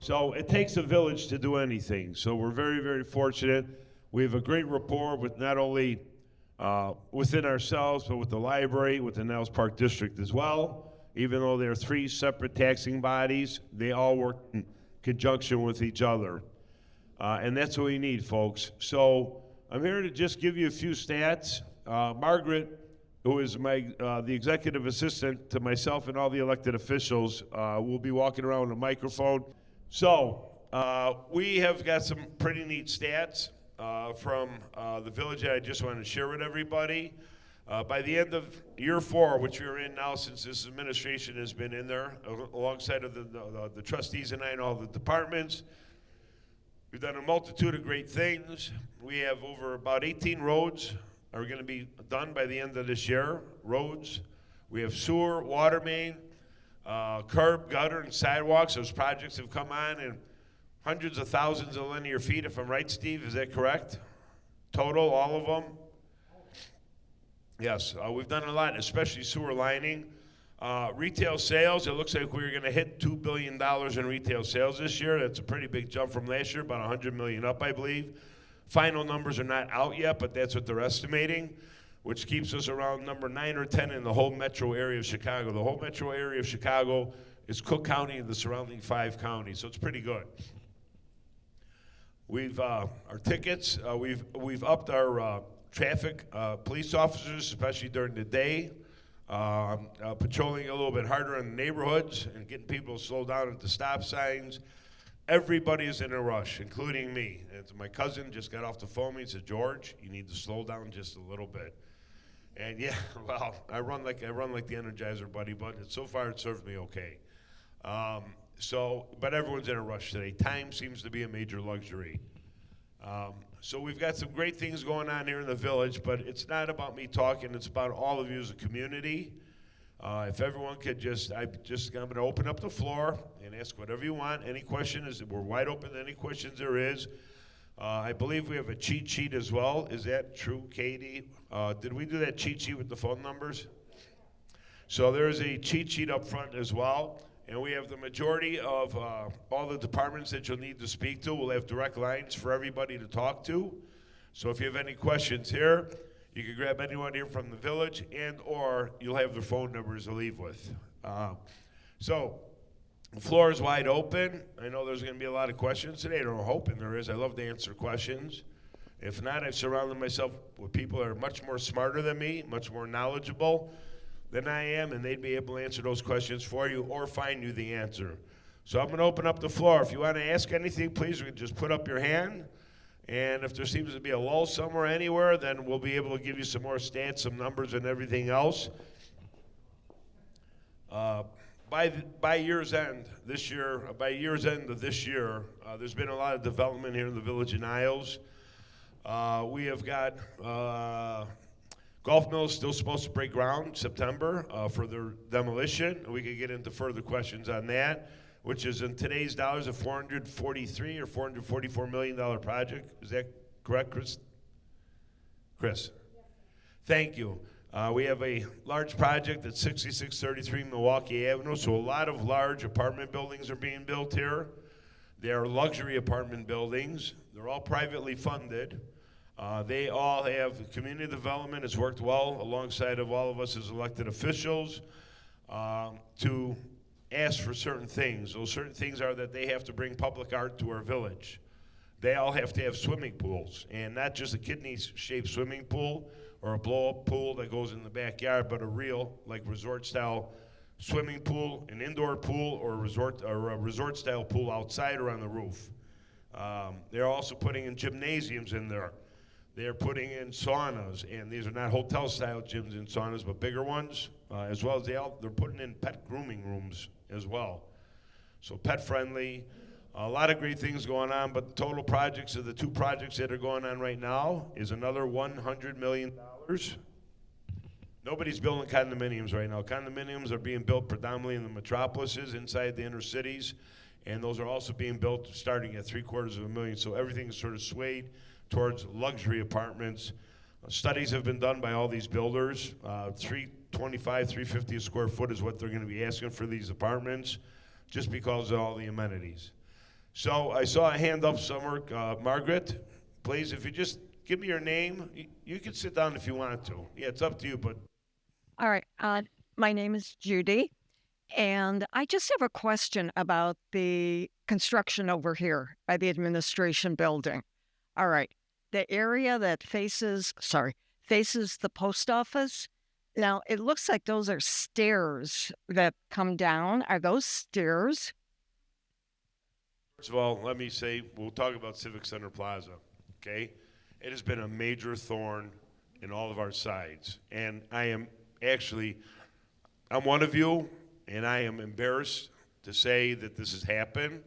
So it takes a village to do anything. So we're very, very fortunate. We have a great rapport with not only within ourselves, but with the library, with the Niles Park District as well. Even though they're three separate taxing bodies, they all work in conjunction with each other. And that's what we need, folks. So I'm here to just give you a few stats. Margaret, who is the executive assistant to myself and all the elected officials, will be walking around with a microphone. So we have got some pretty neat stats from the village that I just want to share with everybody. By the end of year 4, which we're in now since this administration has been in there, alongside of the trustees and I and all the departments, we've done a multitude of great things. We have over about 18 roads are going to be done by the end of this year. Roads. We have sewer, water main, curb, gutter, and sidewalks. Those projects have come on, and hundreds of thousands of linear feet, if I'm right, Steve, is that correct? Total, all of them? Yes, we've done a lot, especially sewer lining. Retail sales, it looks like we're gonna hit $2 billion in retail sales this year. That's a pretty big jump from last year, about 100 million up, I believe. Final numbers are not out yet, but that's what they're estimating, which keeps us around number 9 or 10 in the whole metro area of Chicago. The whole metro area of Chicago is Cook County and the surrounding 5 counties, so it's pretty good. We've our tickets. We've upped our traffic police officers, especially during the day, patrolling a little bit harder in the neighborhoods and getting people to slow down at the stop signs. Everybody is in a rush, including me. And my cousin just got off the phone with me and said, "George, you need to slow down just a little bit." And yeah, well, I run like the Energizer Bunny, but so far it served me okay. But everyone's in a rush today. Time seems to be a major luxury. So we've got some great things going on here in the village, but it's not about me talking, it's about all of you as a community. If everyone could I'm going to open up the floor and ask whatever you want. Any questions, we're wide open to any questions there is. I believe we have a cheat sheet as well. Is that true, Katie? Did we do that cheat sheet with the phone numbers? So there's a cheat sheet up front as well. And we have the majority of all the departments that you'll need to speak to. We'll have direct lines for everybody to talk to. So if you have any questions here, you can grab anyone here from the village, and or you'll have their phone numbers to leave with. So the floor is wide open. I know there's going to be a lot of questions today, and I'm hoping there is. I love to answer questions. If not, I've surrounded myself with people that are much more smarter than me, much more knowledgeable than I am, and they'd be able to answer those questions for you or find you the answer. So I'm going to open up the floor. If you want to ask anything, please just put up your hand. And if there seems to be a lull somewhere, anywhere, then we'll be able to give you some more stats, some numbers, and everything else. By year's end of this year, there's been a lot of development here in the Village of Niles. We have got Golf Mill is still supposed to break ground September for their demolition. We could get into further questions on that, which is in today's dollars a $443 or $444 million project. Is that correct, Chris? Chris? Thank you. We have a large project at 6633 Milwaukee Avenue, so a lot of large apartment buildings are being built here. They are luxury apartment buildings. They're all privately funded. They all have, community development has worked well alongside of all of us as elected officials to ask for certain things. Those certain things are that they have to bring public art to our village. They all have to have swimming pools, and not just a kidney-shaped swimming pool or a blow-up pool that goes in the backyard, but a real, like resort-style swimming pool, an indoor pool, or a resort-style pool outside or on the roof. They're also putting in gymnasiums in there. They're putting in saunas, and these are not hotel-style gyms and saunas, but bigger ones, as well as they're putting in pet grooming rooms as well. So pet-friendly, a lot of great things going on, but the total projects of the 2 projects that are going on right now is another $100 million. Nobody's building condominiums right now. Condominiums are being built predominantly in the metropolises, inside the inner cities, and those are also being built starting at $750,000. So everything is sort of swayed towards luxury apartments. Studies have been done by all these builders. $325, $350 a square foot is what they're going to be asking for these apartments, just because of all the amenities. So I saw a hand up somewhere. Margaret, please, if you just give me your name. You can sit down if you want to. Yeah, it's up to you, but All right. My name is Judy, and I just have a question about the construction over here by the administration building. All right. The area that faces the post office. Now, it looks like those are stairs that come down. Are those stairs? first of all, let me say we'll talk about Civic Center Plaza, okay? It has been a major thorn in all of our sides. And I am actually, I'm one of you, and I am embarrassed to say that this has happened.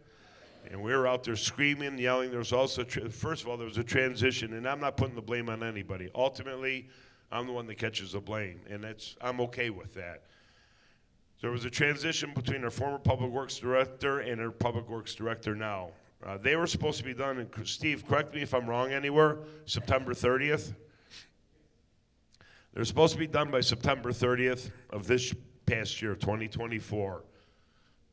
And we were out there screaming, yelling. There was also, first of all, there was a transition, and I'm not putting the blame on anybody. Ultimately, I'm the one that catches the blame, and I'm okay with that. There was a transition between our former public works director and our public works director now. They were supposed to be done, and Steve, correct me if I'm wrong anywhere, September 30th. They're supposed to be done by September 30th of this past year, 2024.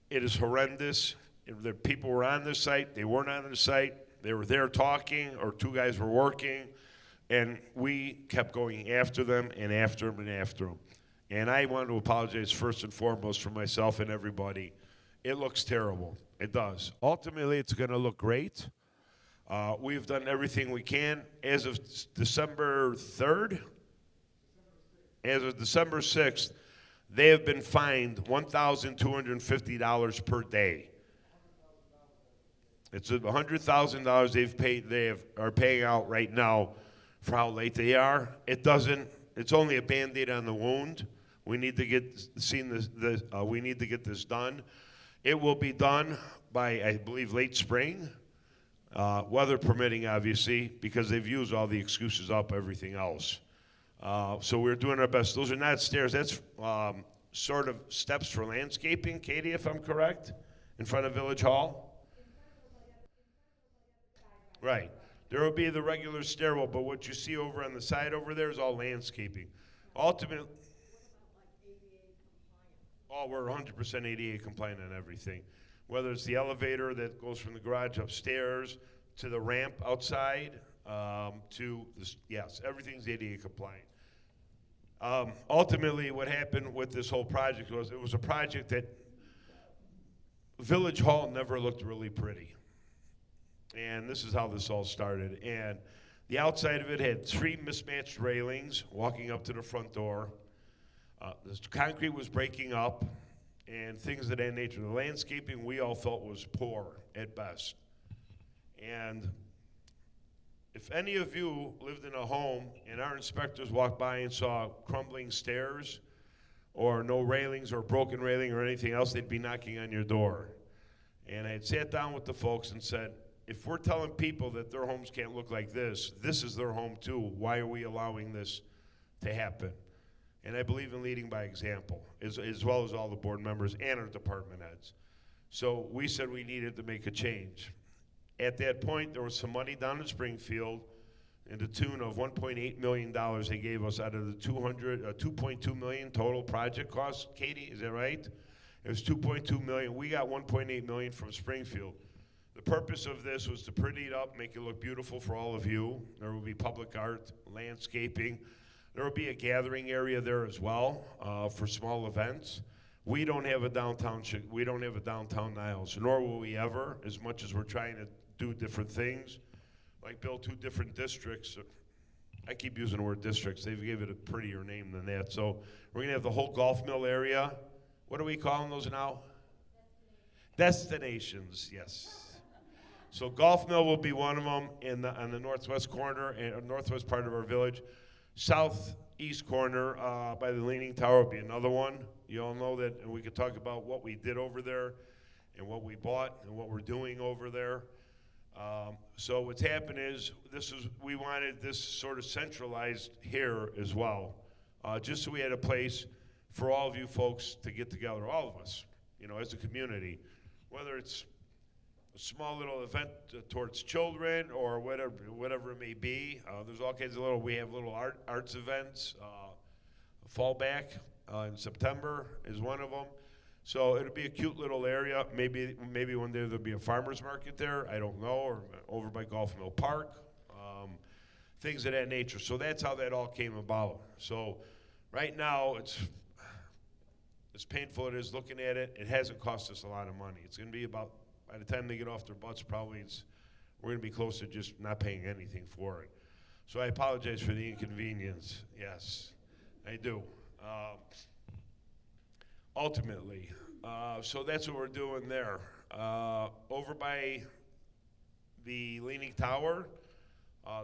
It is horrendous. The people were on the site, they weren't on the site, they were there talking, or two guys were working, and we kept going after them and after them and after them. And I want to apologize first and foremost for myself and everybody. It looks terrible. It does. Ultimately, it's going to look great. We've done everything we can. As of December 3rd, as of December 6th, they have been fined $1,250 per day. It's $100,000 they've paid. Are paying out right now for how late they are. It's only a Band-Aid on the wound. We need to get we need to get this done. It will be done by, I believe, late spring, weather permitting, obviously, because they've used all the excuses up everything else. So we're doing our best. Those are not stairs. That's sort of steps for landscaping, Katie, if I'm correct, in front of Village Hall. Right. There will be the regular stairwell, but what you see over on the side over there is all landscaping. Ultimately, we're 100% ADA compliant on everything. Whether it's the elevator that goes from the garage upstairs to the ramp outside, yes, everything's ADA compliant. Ultimately, what happened with this whole project was it was a project that Village Hall never looked really pretty. And this is how this all started. And the outside of it had 3 mismatched railings walking up to the front door. The concrete was breaking up and things of that nature. The landscaping we all felt was poor at best. And if any of you lived in a home and our inspectors walked by and saw crumbling stairs or no railings or broken railing or anything else, they'd be knocking on your door. And I had sat down with the folks and said, if we're telling people that their homes can't look like this is their home too. Why are we allowing this to happen? And I believe in leading by example, as well as all the board members and our department heads. So we said we needed to make a change. At that point, there was some money down in Springfield in the tune of $1.8 million they gave us out of the $2.2 million total project cost. Katie, is that right? It was $2.2 million. We got $1.8 million from Springfield. The purpose of this was to pretty it up, make it look beautiful for all of you. There will be public art, landscaping. There will be a gathering area there as well for small events. We don't have a downtown Niles, nor will we ever, as much as we're trying to do different things, like build 2 different districts. I keep using the word districts. They've given it a prettier name than that. So we're going to have the whole golf mill area. What are we calling those now? Destinations, yes. So Golf Mill will be one of them on the northwest corner and northwest part of our village. Southeast corner by the Leaning Tower will be another one. You all know that, and we could talk about what we did over there and what we bought and what we're doing over there. So what's happened is we wanted this sort of centralized here as well, just so we had a place for all of you folks to get together, all of us, as a community, whether it's a small little event towards children or whatever it may be. There's all kinds of we have little arts events. Fallback in September is one of them. So it'll be a cute little area. Maybe one day there'll be a farmer's market there. I don't know, or over by Golf Mill Park, things of that nature. So that's how that all came about. So right now, it's as painful it is looking at it. It hasn't cost us a lot of money. It's going to be about, by the time they get off their butts, probably we're going to be close to just not paying anything for it. So I apologize for the inconvenience. Yes, I do. Ultimately, so that's what we're doing there. Over by the Leaning Tower,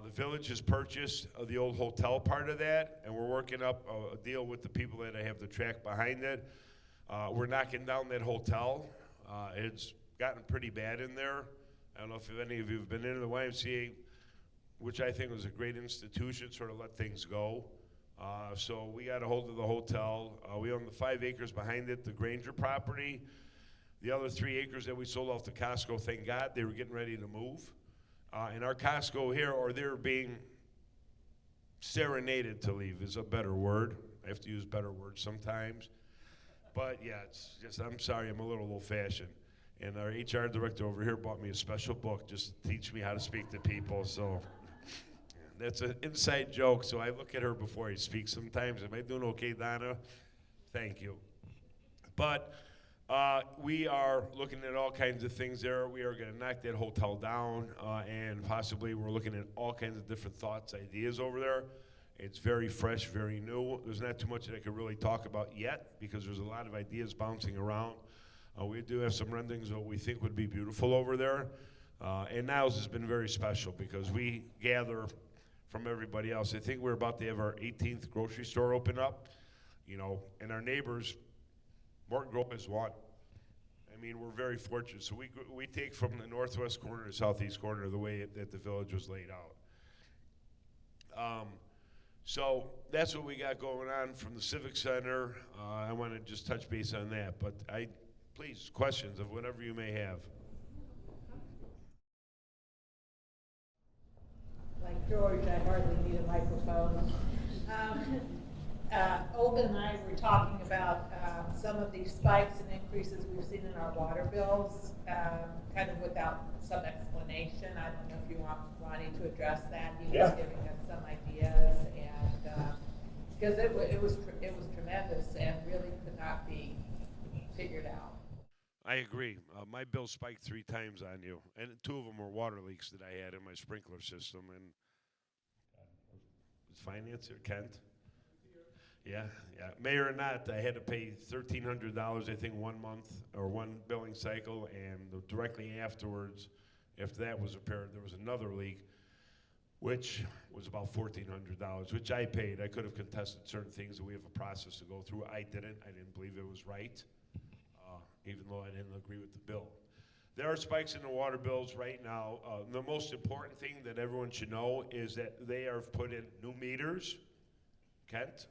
the village has purchased the old hotel part of that, and we're working up a deal with the people that have the track behind it. We're knocking down that hotel. It's gotten pretty bad in there. I don't know if any of you have been into the YMCA, which I think was a great institution, sort of let things go. So we got a hold of the hotel. We own the 5 acres behind it, the Granger property. The other 3 acres that we sold off to Costco, thank God, they were getting ready to move. And our Costco here, or they're being serenaded to leave is a better word. I have to use better words sometimes. But yeah, it's just, I'm sorry, I'm a little old-fashioned. And our HR director over here bought me a special book just to teach me how to speak to people, so. That's an inside joke, so I look at her before I speak sometimes. Am I doing okay, Donna? Thank you. But we are looking at all kinds of things there. We are going to knock that hotel down, and possibly we're looking at all kinds of different thoughts, ideas over there. It's very fresh, very new. There's not too much that I could really talk about yet because there's a lot of ideas bouncing around. We do have some renderings of what we think would be beautiful over there. And Niles has been very special because we gather from everybody else. I think we're about to have our 18th grocery store open up, you know, and our neighbors, Morton Grove is one. I mean, we're very fortunate. So we take from the northwest corner to southeast corner the way that the village was laid out. So that's what we got going on from the Civic Center. I want to just touch base on that, but please, questions of whatever you may have. Like George, I hardly need a microphone. Olga and I were talking about some of these spikes and increases we've seen in our water bills, kind of without some explanation. I don't know if you want Ronnie to address that. He was giving us some ideas, and because it was tremendous and really could not be figured out. I agree. My bill spiked 3 times on you, and 2 of them were water leaks that I had in my sprinkler system. And was finance or Kent? Yeah. Mayor or not, I had to pay $1,300, I think, 1 month or 1 billing cycle, and directly afterwards, after that was repaired, there was another leak, which was about $1,400, which I paid. I could have contested certain things, and we have a process to go through. I didn't. I didn't believe it was right. Even though I didn't agree with the bill. There are spikes in the water bills right now. The most important thing that everyone should know is that they have put in new meters. Kent?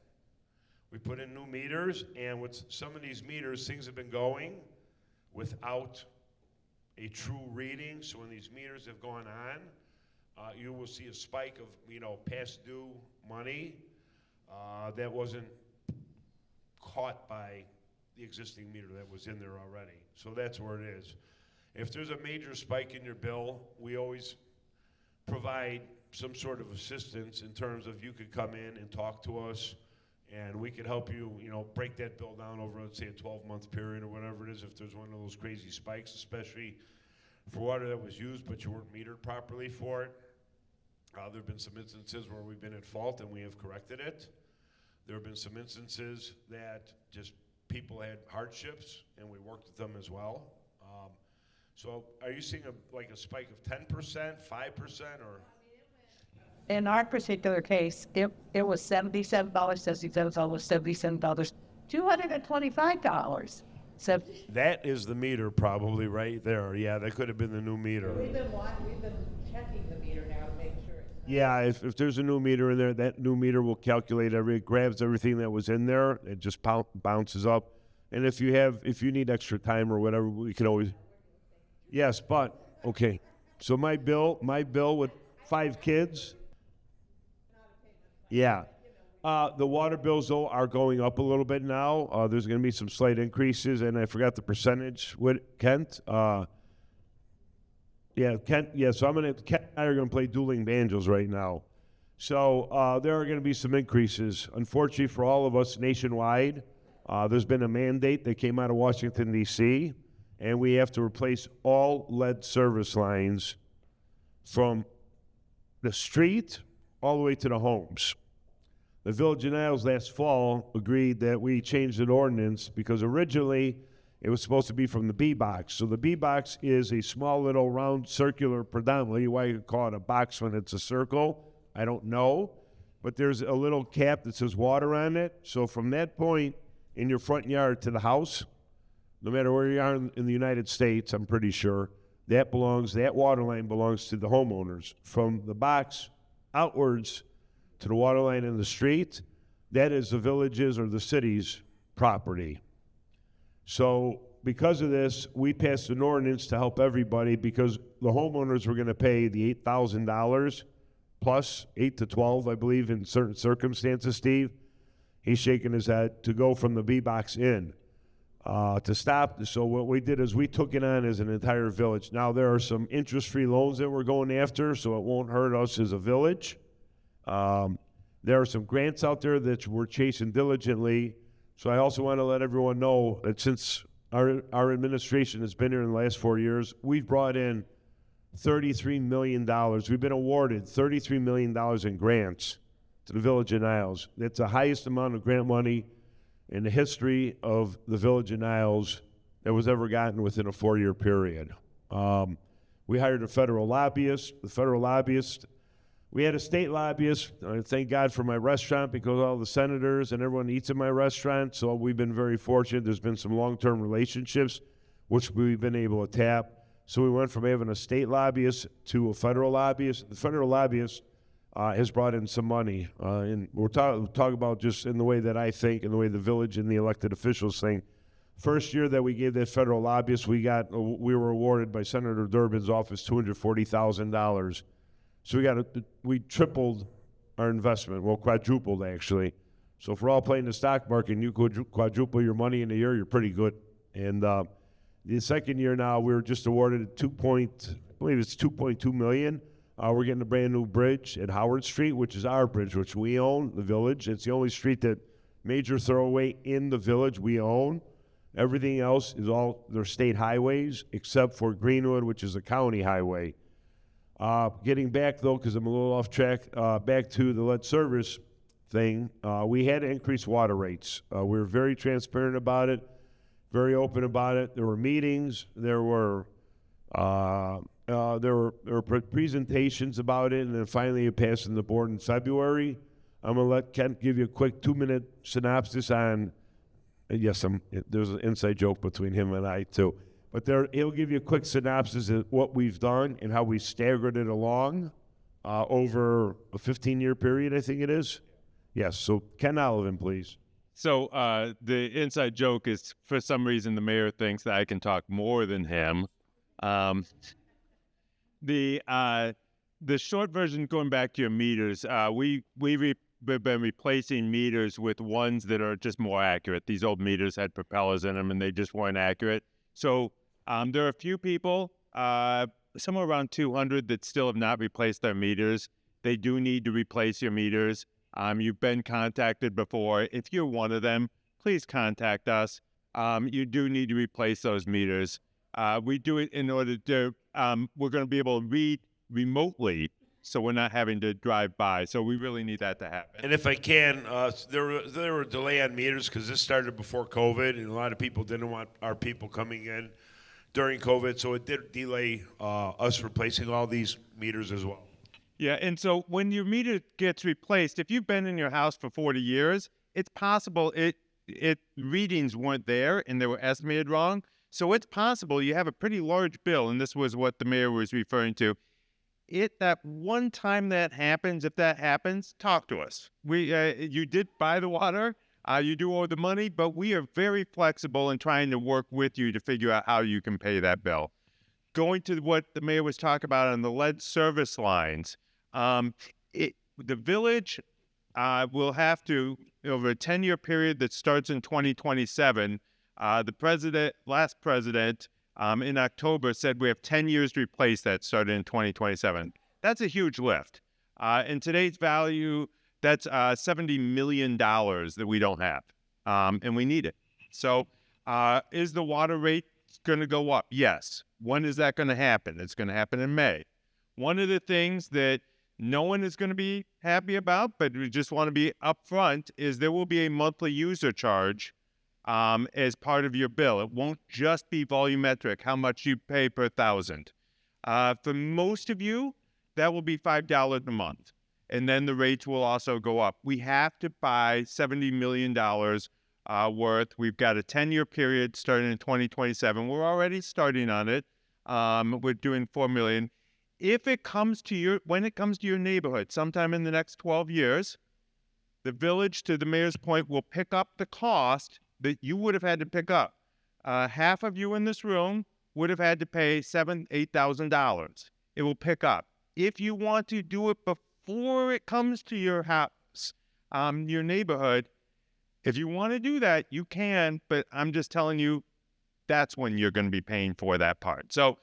We put in new meters, and with some of these meters, things have been going without a true reading. So when these meters have gone on, you will see a spike of, you know, past due money that wasn't caught by the existing meter that was in there already. So that's where it is. If there's a major spike in your bill, we always provide some sort of assistance in terms of you could come in and talk to us, and we could help you, you know, break that bill down over, let's say, a 12-month period or whatever it is, if there's one of those crazy spikes, especially for water that was used but you weren't metered properly for it. There have been some instances where we've been at fault and we have corrected it. There have been some instances that just people had hardships, and we worked with them as well. So are you seeing a spike of 10%, 5%, or? In our particular case, it was $77, says it was almost $77, $225. So That is the meter probably right there. Yeah, that could have been the new meter. we've been checking the meter now to make sure. Yeah, if there's a new meter in there, that new meter will calculate it grabs everything that was in there, it just bounces up. And if you need extra time or whatever, we can always. Yes, but okay. So my bill with 5 kids. Yeah, The water bills, though, are going up a little bit now. There's going to be some slight increases, and I forgot the percentage. What, Kent? Kent. Yeah, so Kent and I are going to play dueling banjos right now. So there are going to be some increases. Unfortunately for all of us nationwide, there's been a mandate that came out of Washington, D.C., and we have to replace all lead service lines from the street all the way to the homes. The Village of Niles last fall agreed that we changed an ordinance because originally it was supposed to be from the B box. So the B box is a small little round circular, predominantly, why you call it a box when it's a circle, I don't know. But there's a little cap that says water on it. So from that point in your front yard to the house, no matter where you are in the United States, I'm pretty sure, that water line belongs to the homeowners. From the box outwards to the water line in the street, that is the village's or the city's property. So because of this, we passed an ordinance to help everybody because the homeowners were going to pay the $8,000 plus 8 to 12, I believe, in certain circumstances, Steve. He's shaking his head to go from the B box in to stop. So what we did is we took it on as an entire village. Now there are some interest-free loans that we're going after, so it won't hurt us as a village. There are some grants out there that we're chasing diligently. So I also want to let everyone know that since our administration has been here in the last 4 years, we've brought in $33 million. We've been awarded $33 million in grants to the Village of Niles. That's the highest amount of grant money in the history of the Village of Niles that was ever gotten within a 4-year period. We hired a federal lobbyist. The federal lobbyist, we had a state lobbyist. Thank God for my restaurant because all the senators and everyone eats in my restaurant. So we've been very fortunate. There's been some long-term relationships which we've been able to tap. So we went from having a state lobbyist to a federal lobbyist. The federal lobbyist has brought in some money. And we're talking about just in the way that I think and the way the village and the elected officials think. First year that we gave that federal lobbyist, we were awarded by Senator Durbin's office $240,000. So we tripled our investment, well, quadrupled actually. So if we're all playing the stock market and you quadruple your money in a year, you're pretty good. And the second year now, we were just awarded $2.2 million. We're getting a brand new bridge at Howard Street, which is our bridge, which we own, the village. It's the only street that major thoroughway in the village we own. Everything else is all their state highways, except for Greenwood, which is a county highway. Getting back, though, because I'm a little off track, back to the lead service thing, we had to increase water rates. We were very transparent about it, very open about it. There were meetings. There were presentations about it, and then finally it passed in the board in February. I'm going to let Kent give you a quick 2-minute synopsis on, yes, there's an inside joke between him and I, too. But he'll give you a quick synopsis of what we've done and how we staggered it along over a 15-year period, I think it is. Yes, so Ken Olivan, please. So the inside joke is, for some reason, the mayor thinks that I can talk more than him. The short version, going back to your meters, we've been replacing meters with ones that are just more accurate. These old meters had propellers in them, and they just weren't accurate. So there are a few people, somewhere around 200, that still have not replaced their meters. They do need to replace your meters. You've been contacted before. If you're one of them, please contact us. You do need to replace those meters. We do it in order to, we're going to be able to read remotely, so we're not having to drive by. So we really need that to happen. And if I can, there were delay on meters because this started before COVID, and a lot of people didn't want our people coming in during COVID, so it did delay us replacing all these meters as well. Yeah, and so when your meter gets replaced, if you've been in your house for 40 years, it's possible readings weren't there and they were estimated wrong. So it's possible you have a pretty large bill, and this was what the mayor was referring to. That one time that happens, if that happens, talk to us. You did buy the water, you do owe the money, but we are very flexible in trying to work with you to figure out how you can pay that bill. Going to what the mayor was talking about on the lead service lines, the village will have to, over a 10-year period that starts in 2027, last president, in October said we have 10 years to replace that starting in 2027. That's a huge lift. In today's value, that's $70 million that we don't have, and we need it. So is the water rate going to go up? Yes. When is that going to happen? It's going to happen in May. One of the things that no one is going to be happy about, but we just want to be upfront, is there will be a monthly user charge as part of your bill. It won't just be volumetric, how much you pay per thousand. For most of you, that will be $5 a month. And then the rates will also go up. We have to buy $70 million worth. We've got a 10-year period starting in 2027. We're already starting on it. We're doing $4 million. When it comes to your neighborhood, sometime in the next 12 years, the village, to the mayor's point, will pick up the cost that you would have had to pick up. Half of you in this room would have had to pay $7,000, $8,000. It will pick up. If you want to do it before it comes to your house, your neighborhood, if you want to do that, you can, but I'm just telling you, that's when you're going to be paying for that part. So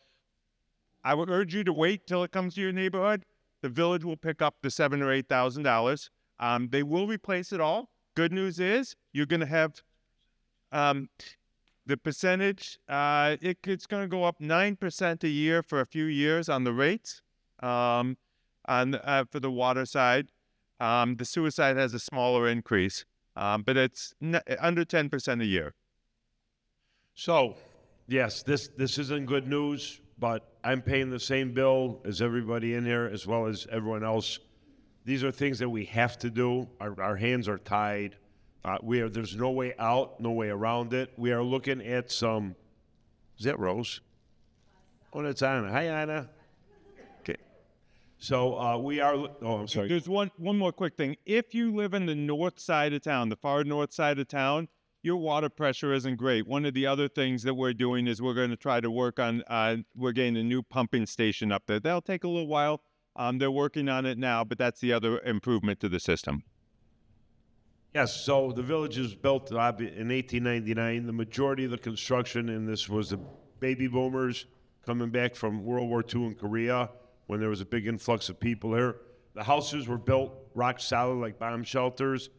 I would urge you to wait till it comes to your neighborhood. The village will pick up the $7,000 or $8,000. They will replace it all. Good news is you're going to have the percentage. It's going to go up 9% a year for a few years on the rates for the water side. The sewer side has a smaller increase, but it's under 10% a year. So, yes, this isn't good news, but I'm paying the same bill as everybody in here, as well as everyone else. These are things that we have to do. Our hands are tied. There's no way out, no way around it. We are looking at some. Is that Rose? Oh, that's Anna. Hi, Anna. Okay. So we are. Oh, I'm sorry. There's one more quick thing. If you live in the north side of town, the far north side of town, your water pressure isn't great. One of the other things that we're doing is we're going to try to work on, we're getting a new pumping station up there. That'll take a little while. They're working on it now, but that's the other improvement to the system. Yes, so the village was built in 1899. The majority of the construction in this was the baby boomers coming back from World War II in Korea when there was a big influx of people here. The houses were built rock solid like bomb shelters.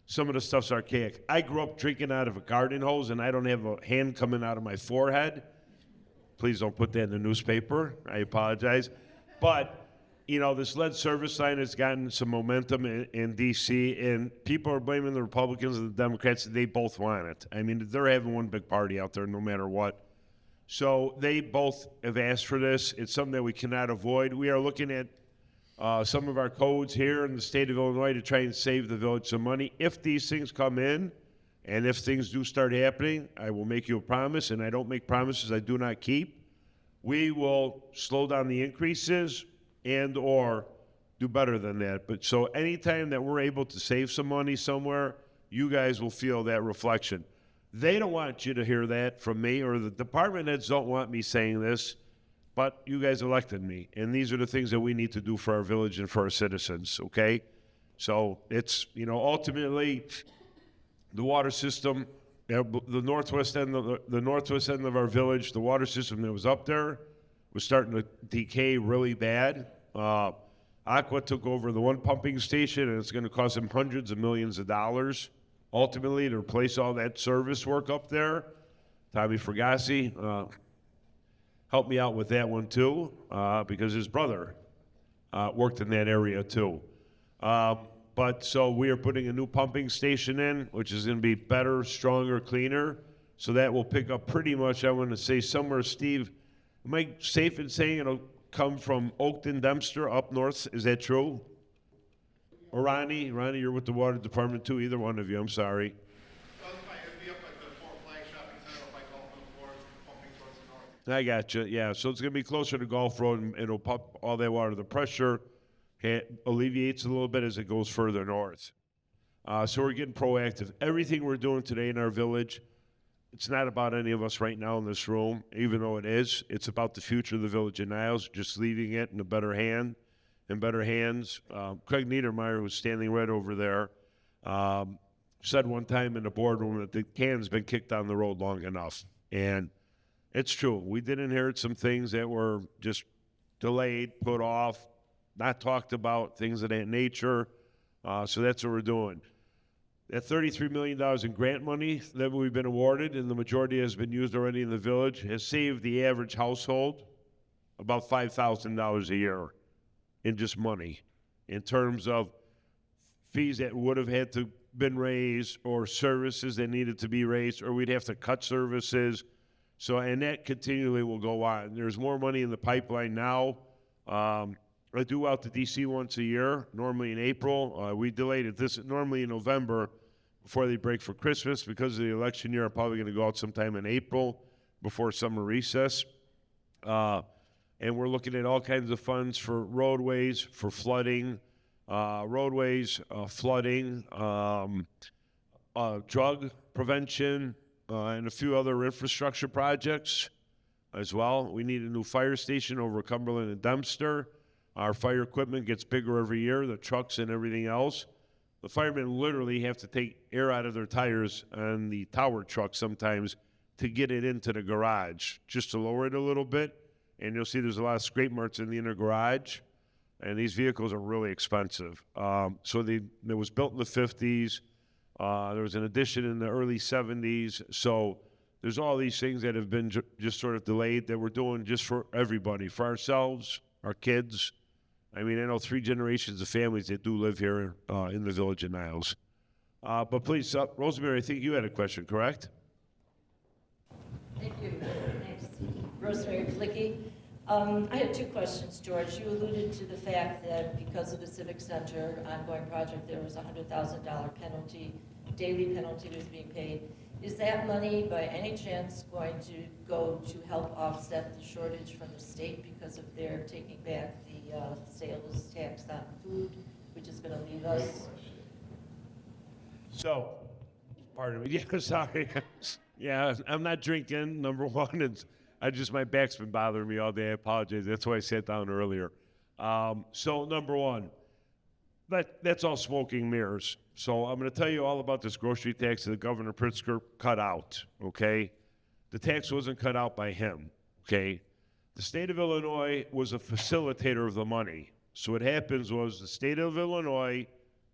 Some of the stuff's archaic. I grew up drinking out of a garden hose, and I don't have a hand coming out of my forehead. Please don't put that in the newspaper. I apologize. But, this lead service line has gotten some momentum in D.C., and people are blaming the Republicans and the Democrats. They both want it. I mean, they're having one big party out there no matter what. So they both have asked for this. It's something that we cannot avoid. We are looking at some of our codes here in the state of Illinois to try and save the village some money. If these things come in, and if things do start happening, I will make you a promise, and I don't make promises I do not keep. We will slow down the increases and or do better than that. But so anytime that we're able to save some money somewhere, you guys will feel that reflection. They don't want you to hear that from me, or the department heads don't want me saying this. But you guys elected me, and these are the things that we need to do for our village and for our citizens, okay? So it's, ultimately, the water system, the northwest end of our village, the water system that was up there was starting to decay really bad. Aqua took over the one pumping station, and it's going to cost them hundreds of millions of dollars, ultimately, to replace all that service work up there. Tommy Fragasi helped me out with that one too, because his brother worked in that area too. But so we are putting a new pumping station in, which is going to be better, stronger, cleaner. So that will pick up pretty much, I want to say somewhere, Steve, am I safe in saying it'll come from Oakton, Dempster, up north? Is that true? Or Ronnie, you're with the water department too, either one of you, I'm sorry. I got you. Yeah, so it's going to be closer to Gulf Road, and it'll pump all that water. The pressure alleviates a little bit as it goes further north. So we're getting proactive. Everything we're doing today in our village, it's not about any of us right now in this room, even though it is. It's about the future of the Village of Niles, just leaving it in a better hand in better hands. Craig Niedermeyer, who's standing right over there, said one time in the boardroom that the can's been kicked down the road long enough. And it's true. We did inherit some things that were just delayed, put off, not talked about, things of that nature. So that's what we're doing. That $33 million in grant money that we've been awarded, and the majority has been used already in the village, has saved the average household about $5,000 a year in just money, in terms of fees that would have had to been raised, or services that needed to be raised, or we'd have to cut services. So, and that continually will go on. There's more money in the pipeline now. I do out to DC once a year, normally in April. We delayed it normally in November before they break for Christmas. Because of the election year, I'm probably going to go out sometime in April before summer recess. And we're looking at all kinds of funds for roadways, for flooding, flooding, drug prevention, and a few other infrastructure projects as well. We need a new fire station over Cumberland and Dempster. Our fire equipment gets bigger every year, the trucks and everything else. The firemen literally have to take air out of their tires on the tower truck sometimes to get it into the garage, just to lower it a little bit. And you'll see there's a lot of scrape marks in the inner garage. And these vehicles are really expensive. So it was built in the 50s. There was an addition in the early 70s. So there's all these things that have been just sort of delayed that we're doing just for everybody, for ourselves, our kids. I mean, I know 3 generations of families that do live here in the Village of Niles. But please, Rosemary, I think you had a question, correct? Thank you. Thanks. Rosemary Flicky. I had 2 questions, George. You alluded to the fact that because of the Civic Center ongoing project, there was a $100,000 penalty, daily penalty was being paid. Is that money, by any chance, going to go to help offset the shortage from the state because of their taking back the sales tax on food, which is going to leave us? So, pardon me. Yeah, sorry. Yeah, I'm not drinking, number one. It's, my back's been bothering me all day. I apologize. That's why I sat down earlier. So, number one, that's all smoking mirrors. So I'm going to tell you all about this grocery tax that Governor Pritzker cut out, okay? The tax wasn't cut out by him, okay? The state of Illinois was a facilitator of the money. So what happens was the state of Illinois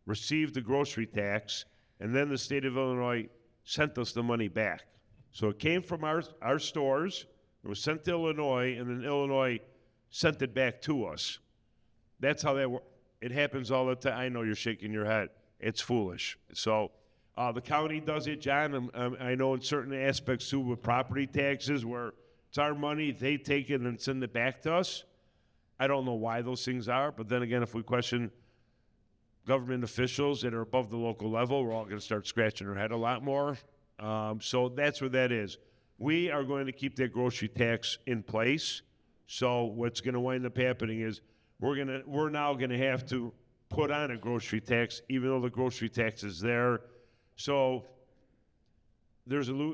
received the grocery tax, and then the state of Illinois sent us the money back. So it came from our stores, it was sent to Illinois, and then Illinois sent it back to us. That's how that works. It happens all the time. I know you're shaking your head. It's foolish. So the county does it, John. I know in certain aspects too with property taxes where it's our money, they take it and send it back to us. I don't know why those things are, but then again, if we question government officials that are above the local level, we're all going to start scratching our head a lot more. So that's where that is. We are going to keep that grocery tax in place. So what's going to wind up happening is we're now going to have to put on a grocery tax, even though the grocery tax is there. So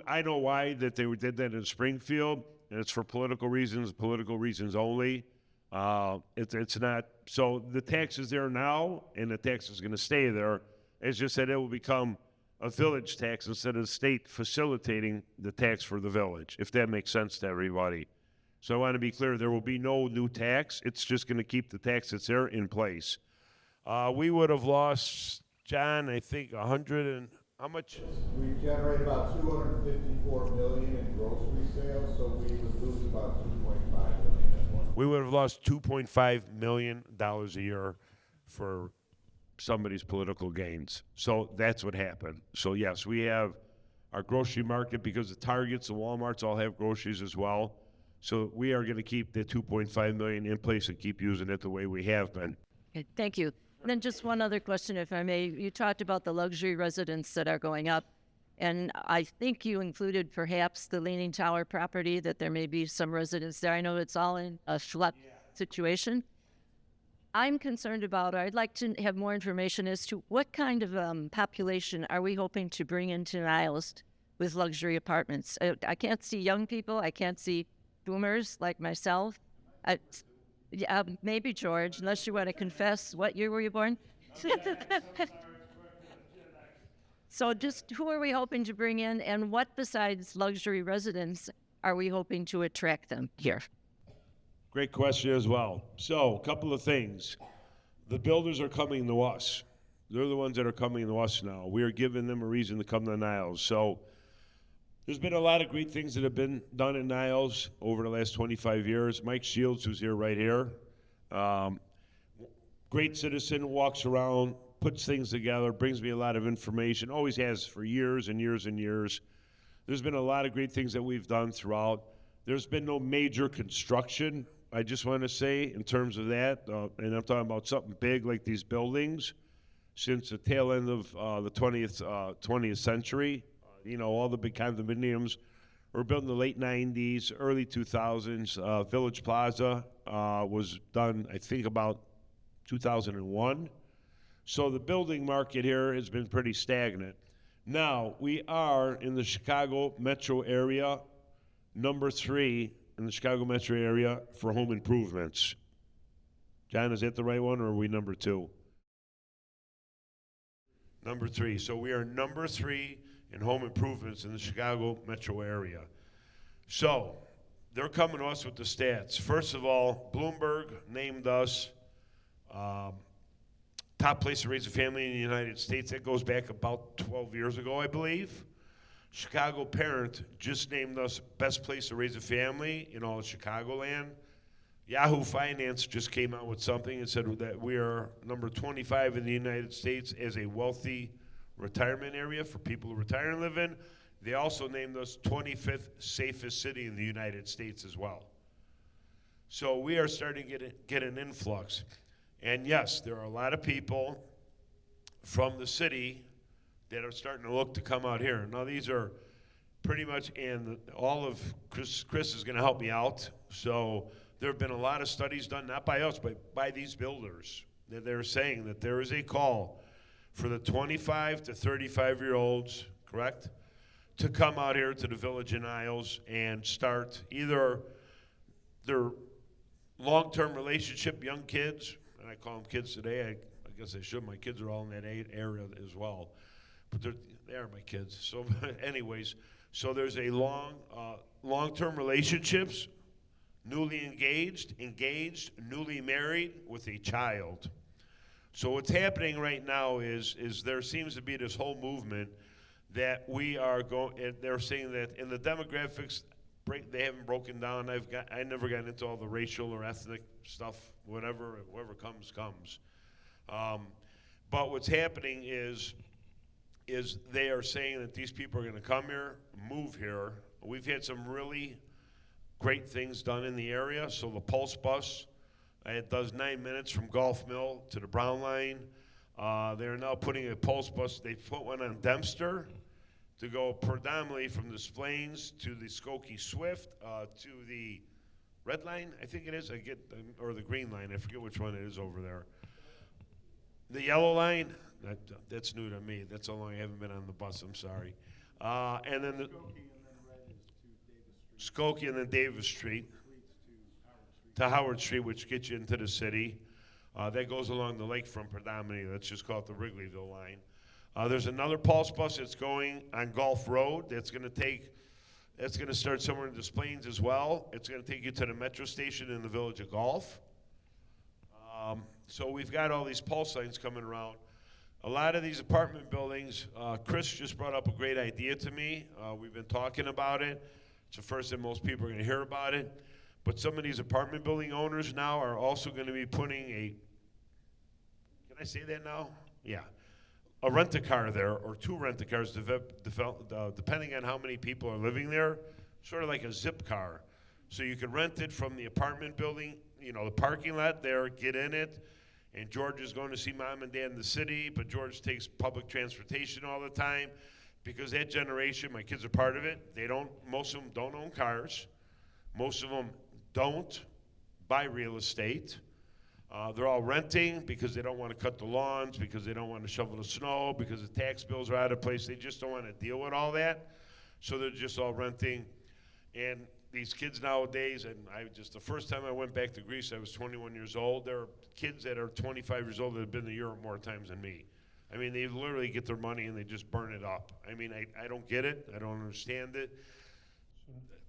I know why that they did that in Springfield, and it's for political reasons only. It's not, so the tax is there now, and the tax is going to stay there. It's just that it will become a village tax instead of the state facilitating the tax for the village, if that makes sense to everybody. So I want to be clear, there will be no new tax. It's just going to keep the tax that's there in place. We would have lost, John, I think 100 and how much? We generate about 254 million in grocery sales, so we would lose about 2.5 million at one. We would have lost $2.5 million a year for somebody's political gains. So that's what happened. So yes, we have our grocery market because the Targets, the Walmarts all have groceries as well. So we are going to keep the 2.5 million in place and keep using it the way we have been. Okay, thank you. And then just one other question, if I may. You talked about the luxury residents that are going up, and I think you included perhaps the Leaning Tower property, that there may be some residents there. I know it's all in a schlep situation. I'm concerned about, or I'd like to have more information as to what kind of population are we hoping to bring into Niles with luxury apartments? I can't see young people. I can't see boomers like myself. Yeah, maybe George, unless you want to confess. What year were you born? So just who are we hoping to bring in, and what besides luxury residents are we hoping to attract them here? Great question as well. So, a couple of things. The builders are coming to us. They're the ones that are coming to us now. We are giving them a reason to come to Niles. So, there's been a lot of great things that have been done in Niles over the last 25 years. Mike Shields, who's here right here, great citizen, walks around, puts things together, brings me a lot of information, always has for years and years and years. There's been a lot of great things that we've done throughout. There's been no major construction, I just want to say, in terms of that, and I'm talking about something big like these buildings, since the tail end of the 20th century. You know, all the big condominiums were built in the late 90s, early 2000s. Village Plaza was done, I think, about 2001. So the building market here has been pretty stagnant. Now, we are in the Chicago metro area, number 3 in the Chicago metro area for home improvements. John, is that the right one, or are we number 2? Number 3. So we are number 3 in home improvements in the Chicago metro area. So they're coming to us with the stats. First of all, Bloomberg named us top place to raise a family in the United States. That goes back about 12 years ago, I believe. Chicago Parent just named us best place to raise a family in all of Chicagoland. Yahoo Finance just came out with something and said that we are number 25 in the United States as a wealthy retirement area for people who retire and live in. They also named us 25th safest city in the United States as well. So we are starting to get an influx. And yes, there are a lot of people from the city that are starting to look to come out here. Now these are pretty much, and all of Chris is going to help me out. So there have been a lot of studies done, not by us, but by these builders, that they're saying that there is a call for the 25 to 35-year-olds, correct, to come out here to the Village of Niles and start either their long-term relationship, young kids, and I call them kids today, I guess I should, my kids are all in that area as well, but they are my kids. So anyways, so there's a long-term relationships, newly engaged, newly married with a child. So what's happening right now is there seems to be this whole movement that we are going, and they're saying that in the demographics, they haven't broken down. I never got into all the racial or ethnic stuff, whoever comes. But what's happening is they are saying that these people are gonna come here, move here. We've had some really great things done in the area. So the Pulse Bus, it does 9 minutes from Golf Mill to the Brown Line. They're now putting a Pulse Bus. They put one on Dempster to go predominantly from the Plains to the Skokie Swift to the Red Line, I think it is. Or the Green Line. I forget which one it is over there. The Yellow Line, that's new to me. That's how long I haven't been on the bus. I'm sorry. And then the Skokie and then Davis Street to Howard Street, which gets you into the city. That goes along the lakefront predominantly. Let's just call it the Wrigleyville line. There's another Pulse Bus that's going on Gulf Road. That's going to start somewhere in Des Plaines as well. It's going to take you to the metro station in the Village of Gulf. So we've got all these pulse lines coming around. A lot of these apartment buildings, Chris just brought up a great idea to me. We've been talking about it. It's the first that most people are going to hear about it. But some of these apartment building owners now are also going to be putting can I say that now? Yeah. A rent-a-car there, or 2 rent-a-cars, depending on how many people are living there, sort of like a zip car. So you can rent it from the apartment building, the parking lot there, get in it, and George is going to see mom and dad in the city, but George takes public transportation all the time, because that generation, my kids are part of it, most of them don't own cars. Most of them don't buy real estate. They're all renting because they don't want to cut the lawns, because they don't want to shovel the snow, because the tax bills are out of place. They just don't want to deal with all that. So they're just all renting. And these kids nowadays, and the first time I went back to Greece, I was 21 years old. There are kids that are 25 years old that have been to Europe more times than me. I mean, they literally get their money and they just burn it up. I mean, I don't get it. I don't understand it.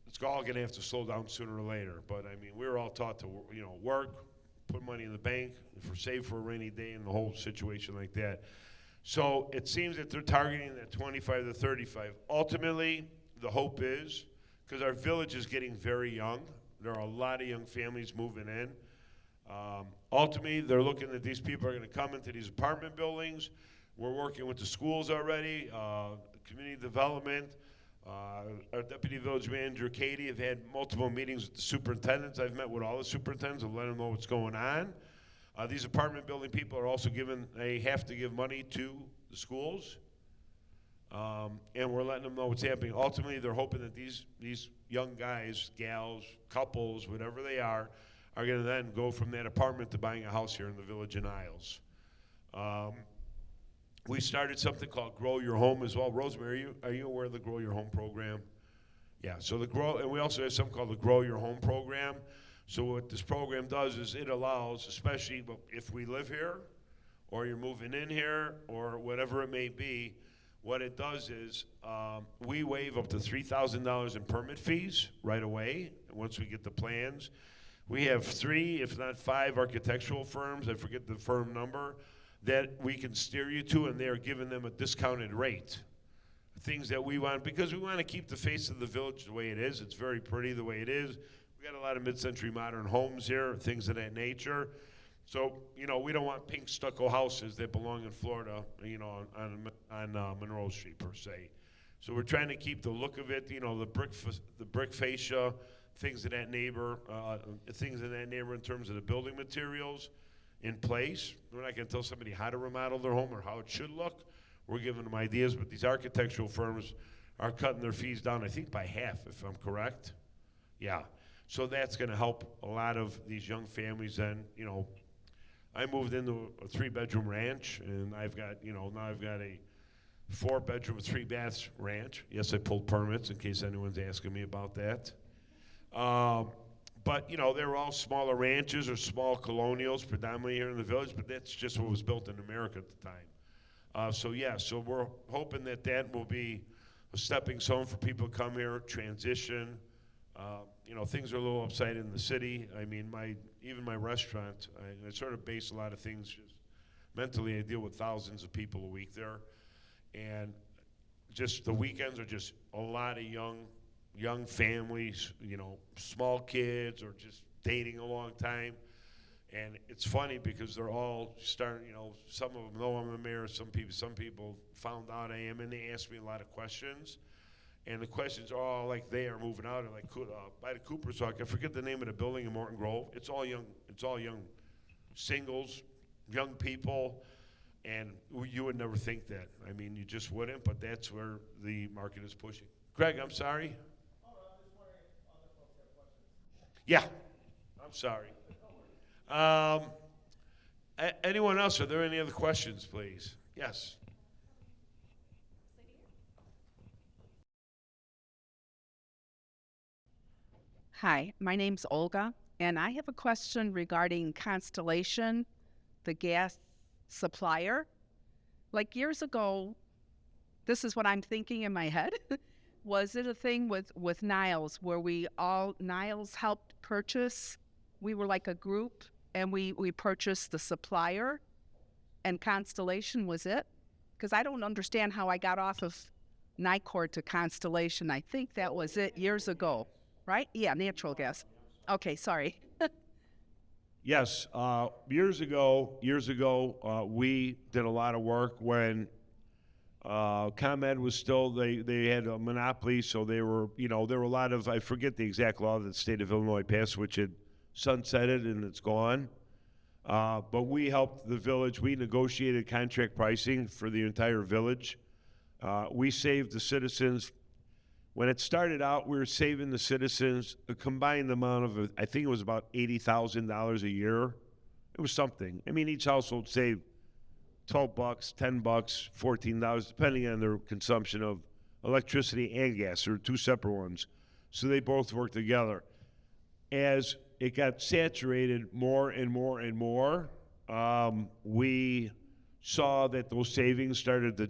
It's all going to have to slow down sooner or later. But, I mean, we were all taught to, work, put money in the bank, save for a rainy day and the whole situation like that. So it seems that they're targeting that 25 to 35. Ultimately, the hope is, because our village is getting very young, there are a lot of young families moving in. Ultimately, they're looking that these people are going to come into these apartment buildings. We're working with the schools already, community development. Our deputy village manager, Katie, have had multiple meetings with the superintendents. I've met with all the superintendents and let them know what's going on. These apartment building people are also they have to give money to the schools. And we're letting them know what's happening. Ultimately, they're hoping that these young guys, gals, couples, whatever they are going to then go from that apartment to buying a house here in the Village of Niles. We started something called Grow Your Home as well. Rosemary, are you aware of the Grow Your Home program? Yeah, so and we also have something called the Grow Your Home program. So what this program does is it allows, especially if we live here, or you're moving in here, or whatever it may be, what it does is we waive up to $3,000 in permit fees right away once we get the plans. We have 3, if not 5, architectural firms, I forget the firm number, that we can steer you to, and they're giving them a discounted rate. Things that we want, because we want to keep the face of the village the way it is. It's very pretty the way it is. We got a lot of mid-century modern homes here, things of that nature. So, we don't want pink stucco houses that belong in Florida, on Monroe Street per se. So we're trying to keep the look of it, the brick fascia, things of that nature in terms of the building materials in place. We're not going to tell somebody how to remodel their home or how it should look. We're giving them ideas, but these architectural firms are cutting their fees down, I think, by half, if I'm correct. Yeah. So that's going to help a lot of these young families then, I moved into a 3-bedroom ranch, and I've got, now I've got a 4-bedroom, 3-bath ranch. Yes, I pulled permits in case anyone's asking me about that. But, they were all smaller ranches or small colonials, predominantly here in the village, but that's just what was built in America at the time. So we're hoping that will be a stepping stone for people to come here, transition. Things are a little upside in the city. I mean, even my restaurant, I sort of base a lot of things just mentally. I deal with thousands of people a week there. And just the weekends are just a lot of young families, small kids or just dating a long time. And it's funny because they're all starting, some of them know I'm the mayor, some people found out I am, and they ask me a lot of questions. And the questions are all like they are moving out, and like by the Cooper's Hawk, I forget the name of the building in Morton Grove. It's all young singles, young people, and you would never think that. I mean, you just wouldn't, but that's where the market is pushing. Greg, I'm sorry. Yeah, I'm sorry. Anyone else? Are there any other questions, please? Yes. Hi, my name's Olga, and I have a question regarding Constellation, the gas supplier. Like years ago, this is what I'm thinking in my head. Was it a thing with Niles where Niles helped purchase? We were like a group, and we purchased the supplier, and Constellation was it? Because I don't understand how I got off of Nicor to Constellation. I think that was it years ago. Right? Yeah, natural gas. Okay, sorry. Yes, years ago, we did a lot of work when ComEd was still, they had a monopoly, so they were, there were a lot of, I forget the exact law that the state of Illinois passed, which had sunsetted and it's gone. But we helped the village. We negotiated contract pricing for the entire village. We saved the citizens. When it started out, we were saving the citizens a combined amount of, I think it was about $80,000 a year. It was something. I mean, each household saved $12, $10, $14, depending on their consumption of electricity and gas. There were 2 separate ones. So they both work together. As it got saturated more and more and more, we saw that those savings started to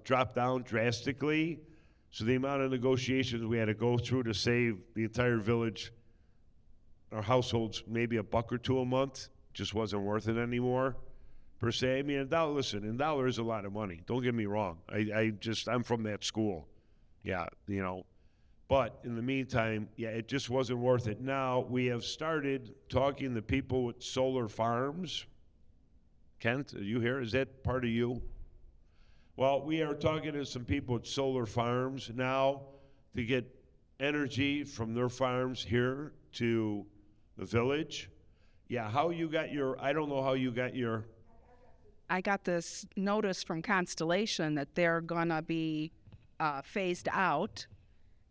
drop down drastically. So the amount of negotiations we had to go through to save the entire village, our households, maybe $1 or $2 a month, just wasn't worth it anymore, per se. I mean, a dollar is a lot of money. Don't get me wrong. I'm from that school. Yeah, you know. But in the meantime, yeah, it just wasn't worth it. Now we have started talking to people with solar farms. Kent, are you here? Is that part of you? Well, we are talking to some people with solar farms now to get energy from their farms here to the village. Yeah, how you got your, I don't know how you got your. I got this notice from Constellation that they're gonna be phased out.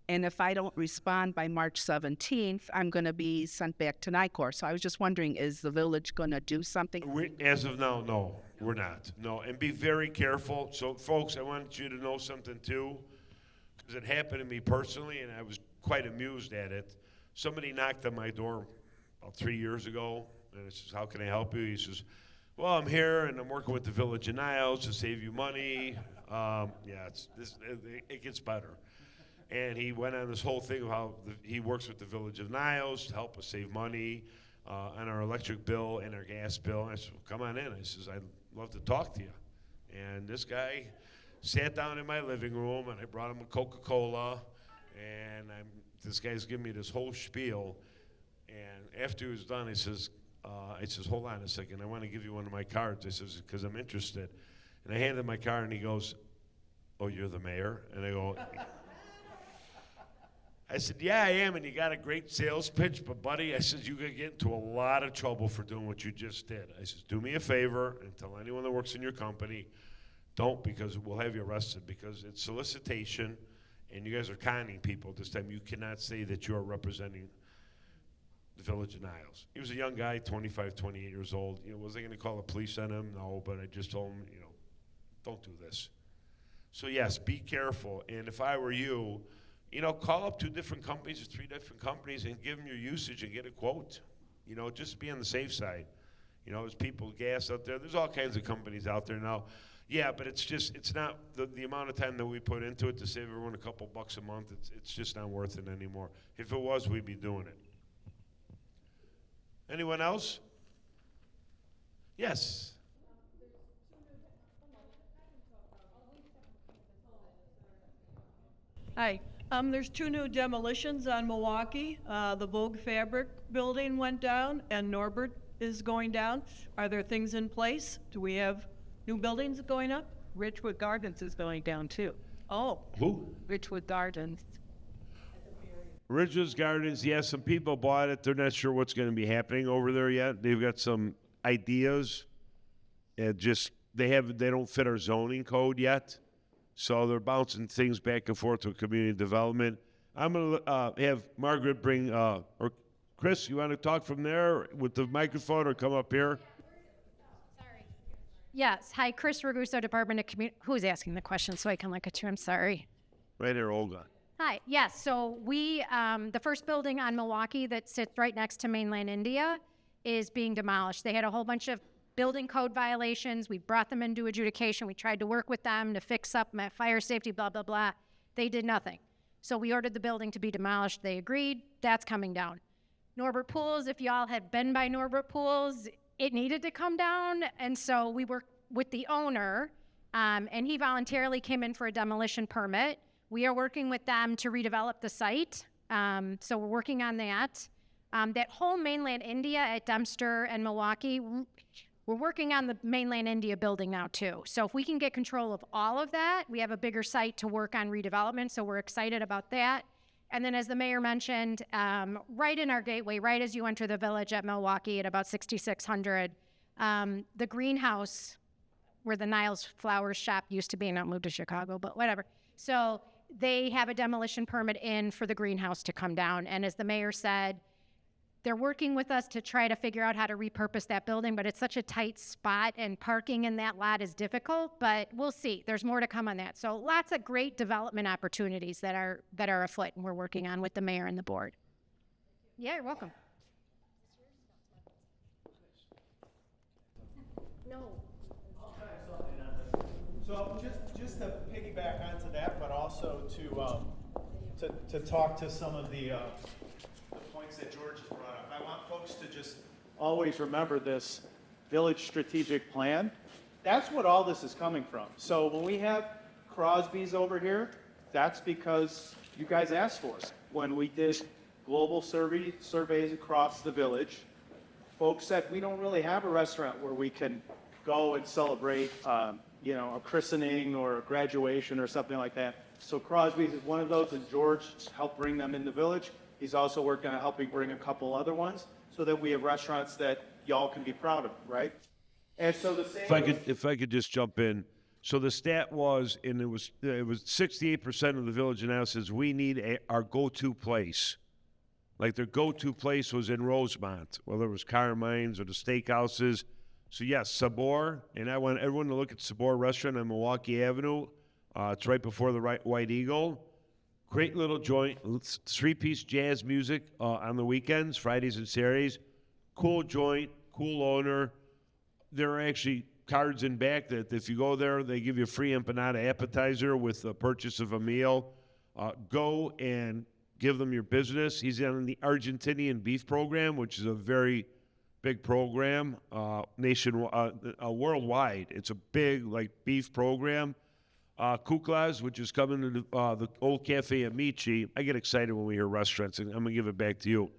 And if I don't respond by March 17th, I'm going to be sent back to NICOR. So I was just wondering, is the village going to do something? As of now, no, we're not. No, and be very careful. So, folks, I want you to know something, too, because it happened to me personally, and I was quite amused at it. Somebody knocked on my door about 3 years ago, and I says, how can I help you? He says, well, I'm here, and I'm working with the Village of Niles to save you money. It gets better. And he went on this whole thing of how he works with the Village of Niles to help us save money on our electric bill and our gas bill. And I said, well, come on in. I says, I'd love to talk to you. And this guy sat down in my living room, and I brought him a Coca-Cola, and this guy's giving me this whole spiel. And after he was done, he says, hold on a second. I want to give you one of my cards. I says, because I'm interested. And I handed him my card, and he goes, oh, you're the mayor? And I go, I said, yeah, I am, and you got a great sales pitch, but buddy, I said, you're going to get into a lot of trouble for doing what you just did. I said, do me a favor and tell anyone that works in your company, don't, because we'll have you arrested, because it's solicitation, and you guys are conning people this time. You cannot say that you are representing the Village of Niles. He was a young guy, 25, 28 years old. You know, was I going to call the police on him? No, but I just told him, you know, don't do this. So yes, be careful, and if I were you, you know, call up 2 different companies or 3 different companies and give them your usage and get a quote. You know, just be on the safe side. You know, there's people, gas out there. There's all kinds of companies out there now. Yeah, but it's not the amount of time that we put into it to save everyone a couple bucks a month. It's just not worth it anymore. If it was, we'd be doing it. Anyone else? Yes. Hi. There's 2 new demolitions on Milwaukee. The Vogue Fabric building went down, and Norbert is going down. Are there things in place? Do we have new buildings going up? Ridgewood Gardens is going down too. Oh, Who? Ridgewood Gardens. Ridgewood Gardens, yeah, some people bought it. They're not sure what's going to be happening over there yet. They've got some ideas. And they don't fit our zoning code yet. So they're bouncing things back and forth with community development. I'm going to have Margaret bring, or Chris, you want to talk from there with the microphone or come up here? Sorry. Yes. Hi, Chris Raguso, Department of Community. Who's asking the question so I can look at you? I'm sorry. Right here, Olga. Hi. Yes. So we, the first building on Milwaukee that sits right next to mainland India is being demolished. They had a whole bunch of building code violations. We brought them into adjudication. We tried to work with them to fix up fire safety, blah, blah, blah. They did nothing. So we ordered the building to be demolished. They agreed. That's coming down. Norbert Pools, if y'all have been by Norbert Pools, it needed to come down. And so we worked with the owner, and he voluntarily came in for a demolition permit. We are working with them to redevelop the site. So we're working on that. That whole mainland India at Dempster and Milwaukee, we're working on the mainland India building now too. So if we can get control of all of that, we have a bigger site to work on redevelopment. So we're excited about that. And then as the mayor mentioned, right in our gateway, right as you enter the village at Milwaukee at about 6600, the greenhouse where the Niles Flowers shop used to be, not moved to Chicago, but whatever. So they have a demolition permit in for the greenhouse to come down. And as the mayor said, they're working with us to try to figure out how to repurpose that building, but it's such a tight spot and parking in that lot is difficult, but we'll see. There's more to come on that. So lots of great development opportunities that are afoot and we're working on with the mayor and the board. Yeah, you're welcome. No. So just to piggyback onto that, but also to talk to some of the points that George has brought up. I want folks to just always remember this village strategic plan. That's what all this is coming from. So when we have Crosby's over here, that's because you guys asked for it. When we did global surveys across the village, folks said we don't really have a restaurant where we can go and celebrate, a christening or a graduation or something like that. So Crosby's is one of those, and George helped bring them in the village. He's also working on helping bring a couple other ones so that we have restaurants that y'all can be proud of, right? And so the same. If I could just jump in. So the stat was, and it was 68% of the Village of Niles says we need our go-to place. Like their go-to place was in Rosemont, whether it was Carmine's or the steakhouses. So yes, Sabor, and I want everyone to look at Sabor Restaurant on Milwaukee Avenue. It's right before the White Eagle. Great little joint, three-piece jazz music on the weekends, Fridays and Saturdays. Cool joint, cool owner. There are actually cards in back that if you go there, they give you a free empanada appetizer with the purchase of a meal. Go and give them your business. He's on the Argentinian beef program, which is a very big program, worldwide. It's a big beef program. Kukla's, which is coming to the old Cafe Amici. I get excited when we hear restaurants, and I'm going to give it back to you.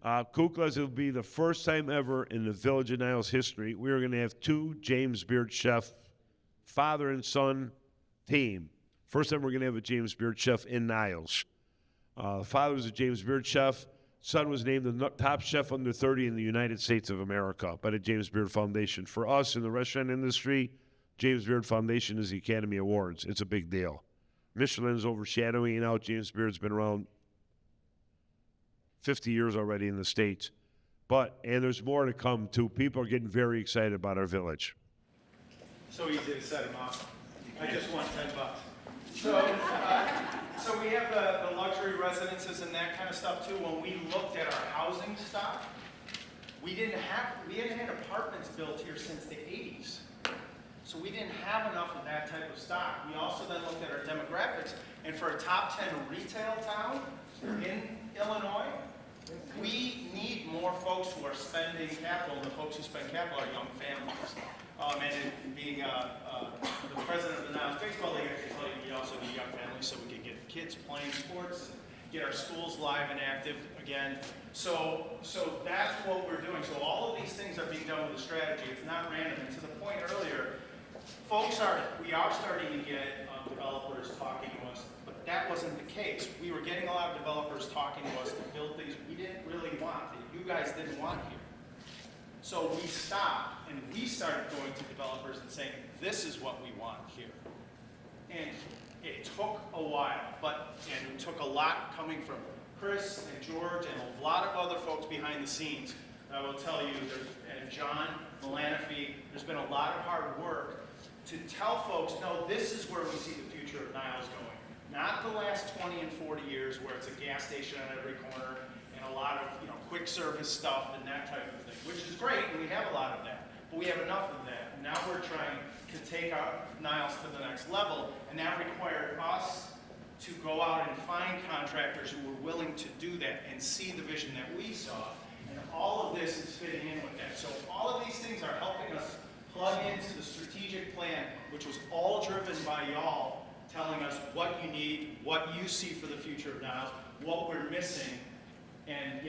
Kukla's will be the first time ever in the Village of Niles history. We are going to have two James Beard chef, father and son team. First time we're going to have a James Beard chef in Niles. The father was a James Beard chef. Son was named the top chef under 30 in the United States of America by the James Beard Foundation. For us in the restaurant industry, James Beard Foundation is the Academy Awards. It's a big deal. Michelin's overshadowing it out. James Beard's been around 50 years already in the States. And there's more to come, too. People are getting very excited about our village. So easy to set them up. I just want $10. So we have the luxury residences and that kind of stuff too. When we looked at our housing stock, we hadn't had apartments built here since the 80s. So we didn't have enough of that type of stock. We also then looked at our demographics, and for a top 10 retail town in Illinois, we need more folks who are spending capital, and the folks who spend capital are young families. And being the president of the Niles Baseball League, I can tell you we also need young families so we can get the kids playing sports and get our schools live and active again. So that's what we're doing. So all of these things are being done with a strategy. It's not random. And to the point earlier, we are starting to get developers talking to us, but that wasn't the case. We were getting a lot of developers talking to us to build things we didn't really want, that you guys didn't want here. So we stopped and we started going to developers and saying, this is what we want here. And it took a while, and it took a lot coming from Chris and George and a lot of other folks behind the scenes. I will tell you, and John Melanofi, there's been a lot of hard work to tell folks, no, this is where we see the future of Niles going. Not the last 20 and 40 years where it's a gas station on every corner and a lot of quick service stuff and that type of thing, which is great, and we have a lot of that. But we have enough of that. And now we're trying to take our Niles to the next level, and that required us to go out and find contractors who were willing to do that and see the vision that we saw. And all of this is fitting in with that. So all of these things are helping us plug into the strategic plan, which was all driven by y'all telling us what you need, what you see for the future of Niles, what we're missing, and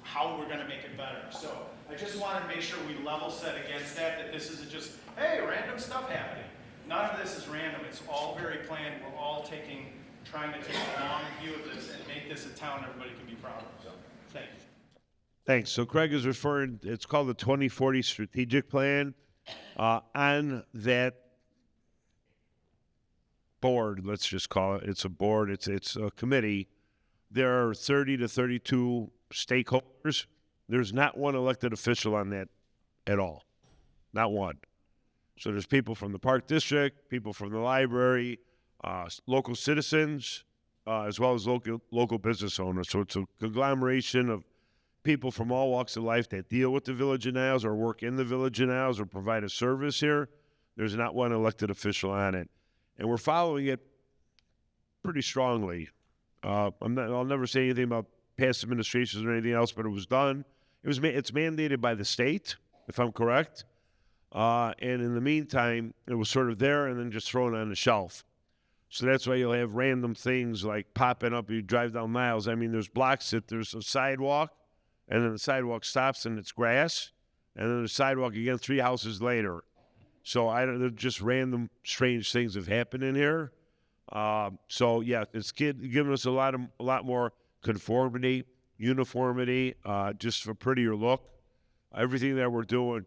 how we're going to make it better. So I just wanted to make sure we level set against that this isn't just, hey, random stuff happening. None of this is random. It's all very planned. We're all trying to take a long view of this and make this a town everybody can be proud of. So thank you. Thanks. So Craig is referring, it's called the 2040 Strategic Plan. On that board, let's just call it, it's a board, it's a committee, there are 30 to 32 stakeholders. There's not one elected official on that at all. Not one. So there's people from the park district, people from the library, local citizens, as well as local business owners. So it's a conglomeration of people from all walks of life that deal with the Village of Niles or work in the Village of Niles or provide a service here. There's not one elected official on it. And we're following it pretty strongly. I'll never say anything about past administrations or anything else, but it was done. It's mandated by the state, if I'm correct. And in the meantime, it was sort of there and then just thrown on the shelf. So that's why you'll have random things like popping up. You drive down Niles. I mean, there's blocks that there's a sidewalk, and then the sidewalk stops and it's grass, and then the sidewalk again 3 houses later. So there's just random strange things have happened in here. So yeah, it's giving us a lot more conformity, uniformity, just a prettier look. Everything that we're doing.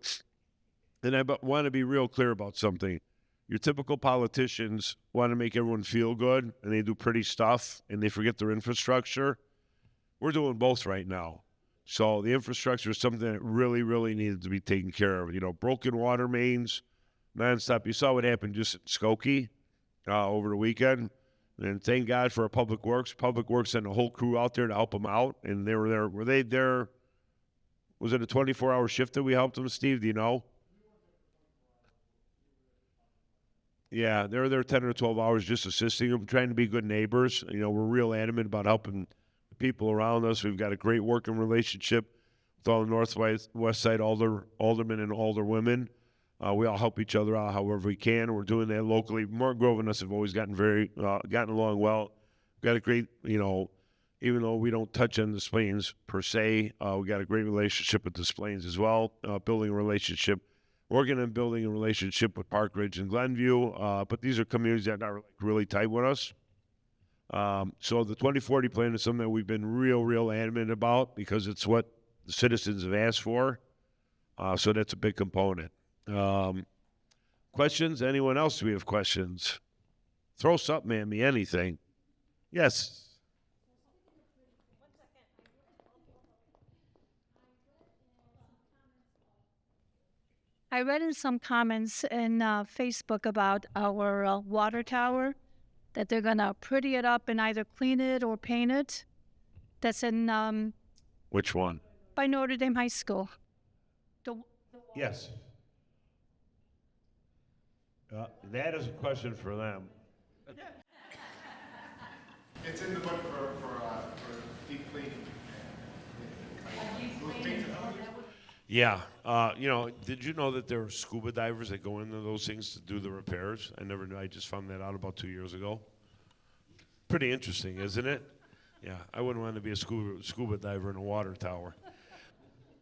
And I want to be real clear about something. Your typical politicians want to make everyone feel good, and they do pretty stuff, and they forget their infrastructure. We're doing both right now. So the infrastructure is something that really, really needed to be taken care of. You know, broken water mains, nonstop. You saw what happened just at Skokie over the weekend. And thank God for our Public Works. Public Works sent a whole crew out there to help them out, and they were there. Were they there? Was it a 24-hour shift that we helped them, Steve? Do you know? Yeah, they're there 10 or 12 hours just assisting them, trying to be good neighbors. You know, we're real adamant about helping the people around us. We've got a great working relationship with all the Northwest Side aldermen and alderwomen. We all help each other out however we can. We're doing that locally. Mark Grove and us have always gotten along well. We've got a great, you know, even though we don't touch on the Splains per se, we got a great relationship with the Splains as well, building a relationship. Working on building a relationship with Park Ridge and Glenview, but these are communities that are really tight with us. So the 2040 plan is something that we've been real adamant about because it's what the citizens have asked for. So that's a big component. Questions? Anyone else? Do we have questions? Throw something at me, anything. Yes. I read in some comments in Facebook about our water tower that they're going to pretty it up and either clean it or paint it. That's in Which one? by Notre Dame High School. Yes. That is a question for them. It's in the book for deep cleaning. Yeah. You know, did you know that there are scuba divers that go into those things to do the repairs? I never knew. I just found that out about 2 years ago. Pretty interesting, isn't it? Yeah, I wouldn't want to be a scuba diver in a water tower.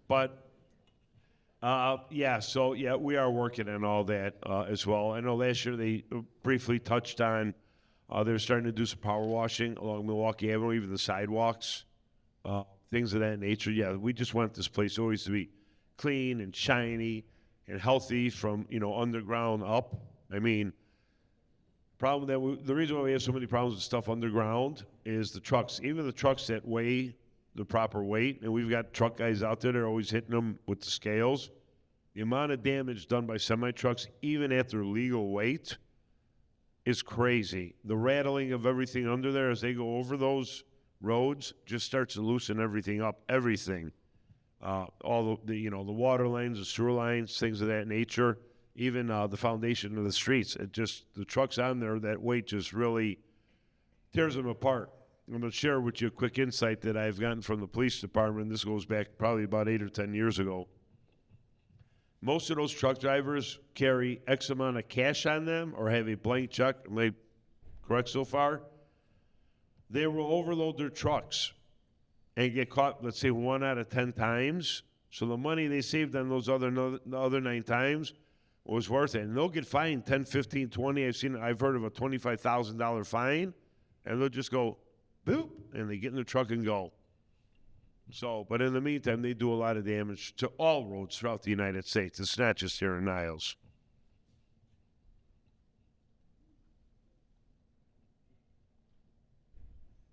But, yeah, we are working on all that as well. I know last year they briefly touched on they're starting to do some power washing along Milwaukee Avenue, even the sidewalks, things of that nature. Yeah, we just want this place always to be clean and shiny and healthy from, you know, underground up. I mean, the reason why we have so many problems with stuff underground is the trucks, even the trucks that weigh the proper weight, and we've got truck guys out there that are always hitting them with the scales. The amount of damage done by semi-trucks, even at their legal weight, is crazy. The rattling of everything under there as they go over those roads just starts to loosen everything up, everything. All the water lines, the sewer lines, things of that nature, even the foundation of the streets. The trucks on there, that weight just really tears them apart. I'm going to share with you a quick insight that I've gotten from the police department. This goes back probably about 8 or 10 years ago. Most of those truck drivers carry X amount of cash on them or have a blank check. Am I correct so far? They will overload their trucks and get caught, let's say, 1 out of 10 times. So the money they saved on those other 9 times was worth it. And they'll get fined 10, 15, 20. I've heard of a $25,000 fine, and they'll just go, boop, and they get in the truck and go. So, but in the meantime, they do a lot of damage to all roads throughout the United States. It's not just here in Niles.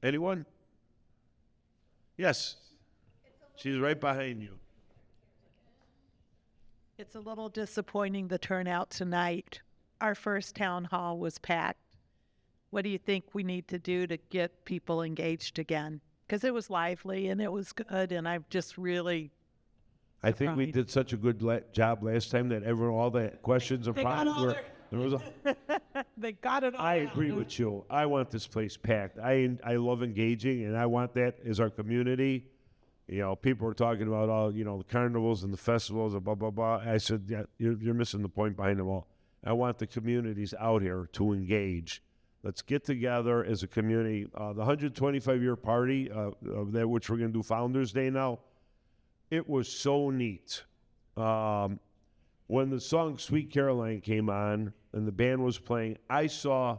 Anyone? Yes. She's right behind you. It's a little disappointing, the turnout tonight. Our first town hall was packed. What do you think we need to do to get people engaged again? Because it was lively and it was good, and I'm just really I think we did such a good job last time that all the questions and problems were. There was they got it all. I agree with you. I want this place packed. I love engaging, and I want that as our community. You know, people are talking about all, you know, the carnivals and the festivals and blah, blah, blah. I said, yeah, you're missing the point behind them all. I want the communities out here to engage. Let's get together as a community. The 125-year party, of that, which we're going to do Founders Day now, it was so neat. When the song Sweet Caroline came on and the band was playing, I saw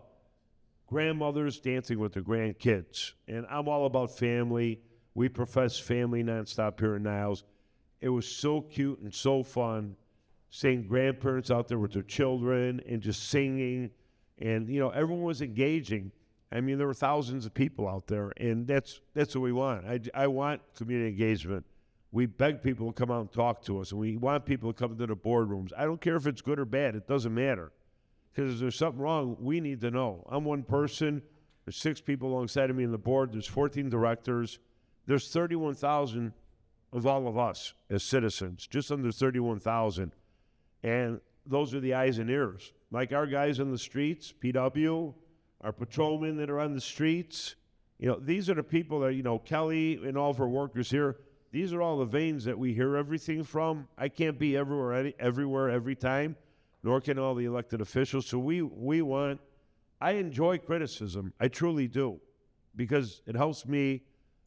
grandmothers dancing with their grandkids. And I'm all about family. We profess family nonstop here in Niles. It was so cute and so fun seeing grandparents out there with their children and just singing. And, you know, everyone was engaging. I mean, there were thousands of people out there, and that's what we want. I want community engagement. We beg people to come out and talk to us, and we want people to come into the boardrooms. I don't care if it's good or bad. It doesn't matter. Because if there's something wrong, we need to know. I'm one person. There's 6 people alongside of me on the board. There's 14 directors. There's 31,000 of all of us as citizens, just under 31,000. And those are the eyes and ears. Like our guys on the streets, PW, our patrolmen that are on the streets. You know, these are the people that, you know, Kelly and all of her workers here, these are all the veins that we hear everything from. I can't be everywhere, every time, nor can all the elected officials. So I enjoy criticism. I truly do, because it helps me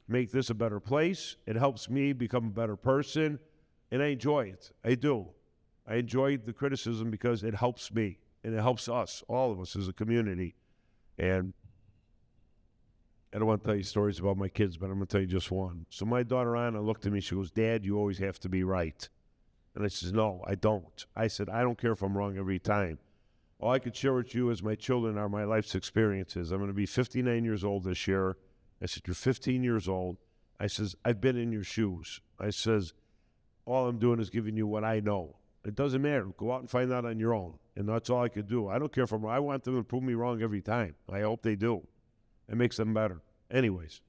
make this a better place. It helps me become a better person, and I enjoy it. I do. I enjoy the criticism because it helps me, and it helps us, all of us as a community. And I don't want to tell you stories about my kids, but I'm going to tell you just one. So my daughter Anna looked at me, she goes, "Dad, you always have to be right." And I said, "No, I don't." I said, "I don't care if I'm wrong every time. All I could share with you is my children are my life's experiences. I'm going to be 59 years old this year." I said, "You're 15 years old." I says, "I've been in your shoes." I says, "All I'm doing is giving you what I know. It doesn't matter. Go out and find out on your own." And that's all I could do. I don't care if I'm wrong. I want them to prove me wrong every time. I hope they do. It makes them better. Anyways,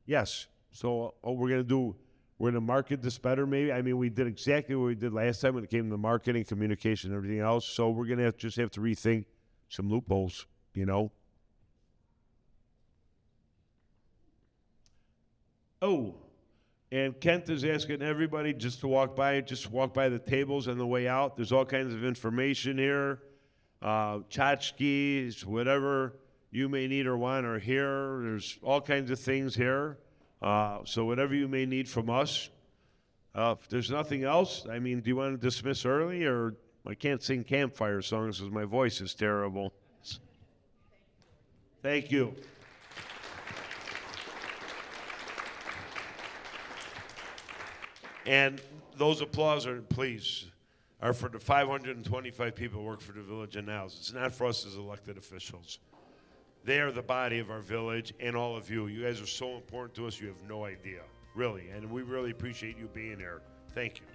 yes. So we're going to market this better maybe. I mean, we did exactly what we did last time when it came to marketing, communication, and everything else. So we're going to just have to rethink some loopholes, you know. Oh, and Kent is asking everybody just to walk by the tables on the way out. There's all kinds of information here, tchotchkes, whatever you may need or want are here. There's all kinds of things here. So whatever you may need from us. If there's nothing else, I mean, do you want to dismiss early? Or I can't sing campfire songs because my voice is terrible. Thank you. And those applause are for the 525 people who work for the Village of Niles. It's not for us as elected officials. They are the body of our village and all of you. You guys are so important to us, you have no idea, really. And we really appreciate you being here. Thank you.